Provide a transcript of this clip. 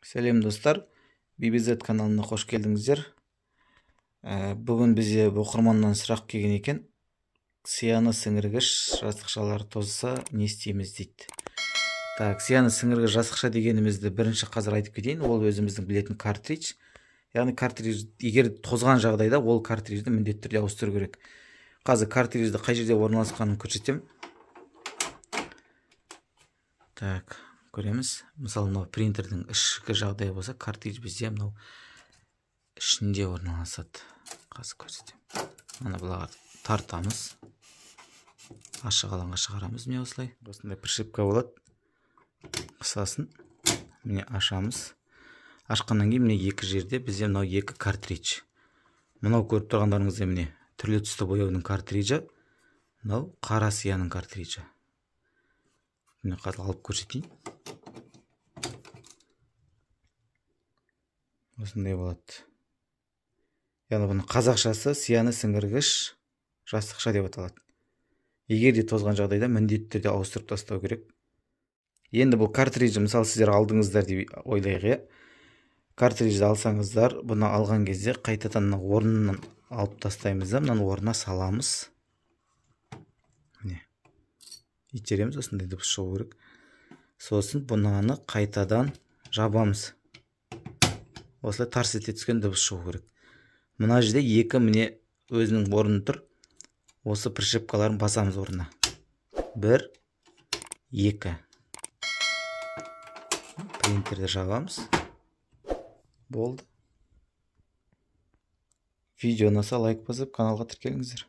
Сәлем достар, BBZ каналына қош келдіңіздер. Бүгін бізде оқырманнан сұрақ келген екен. Сияны сіңіргіш жасықшалар тозса не істейміз дейді. Сияны сіңіргіш жасықша дегенімізді бірінші қазір айтып кетейін. Ол өзіміздің білетін картридж. Яғни картридж егер тозған жағдайда ол картриджді міндетті түрде ауыстыру керек. Қазір картриджді қай жерде орналасқанын көрсетемін. Көреміз. Мысалы, мынау принтердің ішкі жағдайы болса, картридж бізде мынау ішінде орналасады. Қазір көрсетемін. Ана бұлаға тартамыз. Ашық алаңға шығарамыз. Міне осылай. Осындай пришипка болады. Қысасын. Міне ашамыз. Ашқаннан кейін міне екі жерде бізде мынау екі картридж. Мынау көріп тұрғандарыңызда міне түрлі түсті бояудың картриджі. Мынау қара сияның картриджі. Міне қазір алып көрсетейін. Осындай болады. Яғни бұның қазақшасы сияны сіңіргіш жасықша деп аталады. Егер де тозған жағдайда міндетті түрде ауыстырып тастау керек. Енді бұл картриджді мысалы сіздер алдыңыздар деп ойлайық. Картриджді алсаңыздар, бұны алған кезде қайтадан орнынан алып тастаймыз да, мынаны орнына саламыз. Міне. Итереміз, осындай дыбыс шығу керек. Сосын бұнаны қайтадан жабамыз. Осылай тарс ете түскен дыбыс шығу керек. Мына жерде екі міне өзінің орны тұр. Осы пришипкаларын басамыз орнына. 1, 2. Принтерді жабамыз. Болды. Видео ұнаса лайк басып, каналға тіркеліңіздер.